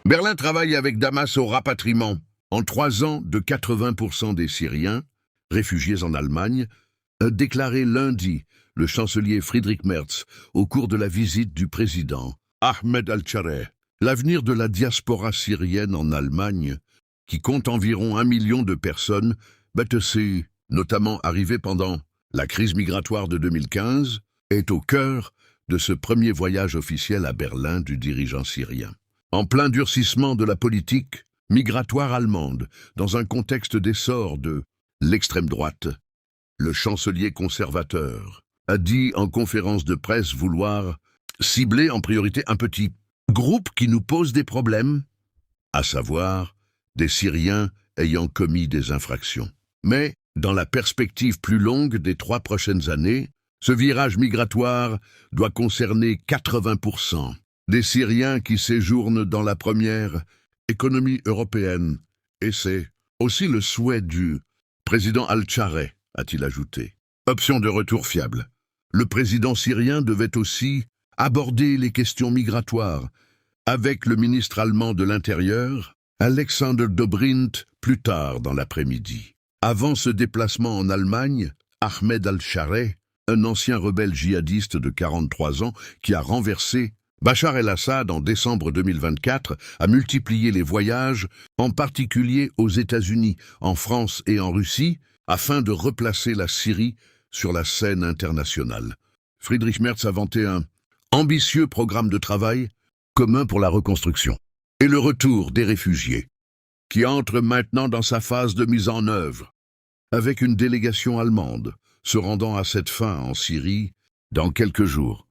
Berlin travaille avec Damas au rapatriement. En 3 ans, de 80% des Syriens, réfugiés en Allemagne, a déclaré lundi le chancelier Friedrich Merz au cours de la visite du président Ahmed al-Chareh. L'avenir de la diaspora syrienne en Allemagne, qui compte environ 1 million de personnes, battues, notamment arrivées pendant la crise migratoire de 2015, est au cœur de ce premier voyage officiel à Berlin du dirigeant syrien. En plein durcissement de la politique migratoire allemande, dans un contexte d'essor de l'extrême droite, le chancelier conservateur a dit en conférence de presse vouloir cibler en priorité un petit groupe qui nous pose des problèmes, à savoir des Syriens ayant commis des infractions. Mais, dans la perspective plus longue des 3 prochaines années, ce virage migratoire doit concerner 80% des Syriens qui séjournent dans la première économie européenne. Et c'est aussi le souhait du président al-Chareh, a-t-il ajouté. Option de retour fiable. Le président syrien devait aussi aborder les questions migratoires avec le ministre allemand de l'Intérieur, Alexander Dobrindt, plus tard dans l'après-midi. Avant ce déplacement en Allemagne, Ahmed al-Chareh, un ancien rebelle djihadiste de 43 ans qui a renversé Bachar el-Assad en décembre 2024, a multiplié les voyages, en particulier aux États-Unis, en France et en Russie, afin de replacer la Syrie sur la scène internationale. Friedrich Merz a vanté un ambitieux programme de travail commun pour la reconstruction et le retour des réfugiés, qui entre maintenant dans sa phase de mise en œuvre, avec une délégation allemande se rendant à cette fin en Syrie dans quelques jours.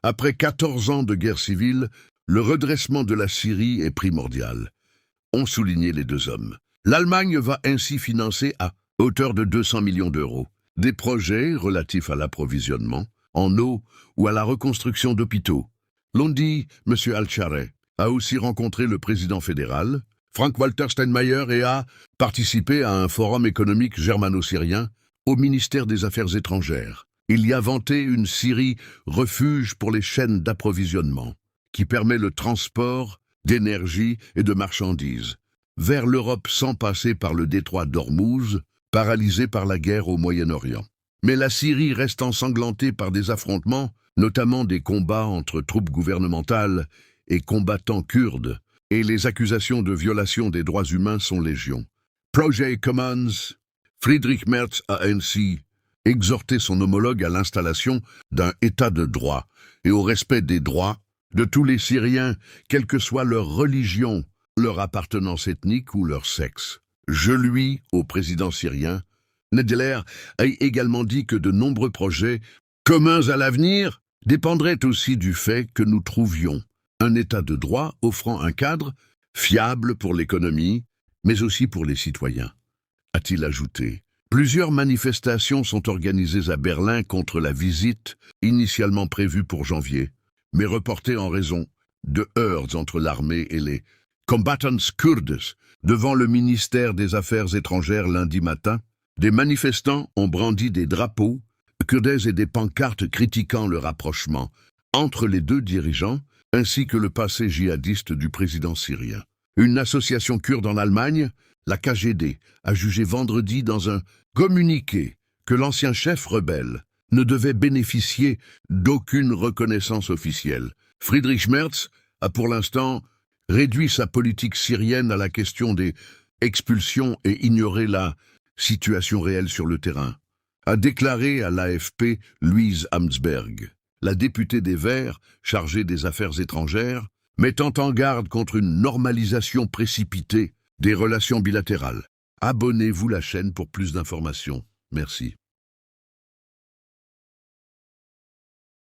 Après 14 ans de guerre civile, le redressement de la Syrie est primordial, ont souligné les 2 hommes. L'Allemagne va ainsi financer à hauteur de 200 millions d'euros des projets relatifs à l'approvisionnement en eau ou à la reconstruction d'hôpitaux. Lundi, M. al-Chareh a aussi rencontré le président fédéral, Frank-Walter Steinmeier, et a participé à un forum économique germano-syrien au ministère des Affaires étrangères. Il y a vanté une Syrie refuge pour les chaînes d'approvisionnement, qui permet le transport d'énergie et de marchandises vers l'Europe sans passer par le détroit d'Ormuz, paralysé par la guerre au Moyen-Orient. Mais la Syrie reste ensanglantée par des affrontements, notamment des combats entre troupes gouvernementales et combattants kurdes, et les accusations de violation des droits humains sont légion. Project Commons, Friedrich Merz a ainsi exhorté son homologue à l'installation d'un État de droit et au respect des droits de tous les Syriens, quelle que soit leur religion, leur appartenance ethnique ou leur sexe. Je lui, au président syrien, Nedler a également dit que de nombreux projets communs à l'avenir dépendraient aussi du fait que nous trouvions un État de droit offrant un cadre fiable pour l'économie, mais aussi pour les citoyens, a-t-il ajouté. Plusieurs manifestations sont organisées à Berlin contre la visite, initialement prévue pour janvier, mais reportée en raison de heurts entre l'armée et les combattants kurdes devant le ministère des Affaires étrangères lundi matin. Des manifestants ont brandi des drapeaux kurdes et des pancartes critiquant le rapprochement entre les 2 dirigeants, ainsi que le passé djihadiste du président syrien. Une association kurde en Allemagne, la KGD, a jugé vendredi dans un communiqué que l'ancien chef rebelle ne devait bénéficier d'aucune reconnaissance officielle. Friedrich Merz a pour l'instant réduit sa politique syrienne à la question des expulsions et ignoré la situation réelle sur le terrain, a déclaré à l'AFP Louise Amtsberg, la députée des Verts chargée des affaires étrangères, mettant en garde contre une normalisation précipitée des relations bilatérales. Abonnez-vous à la chaîne pour plus d'informations. Merci.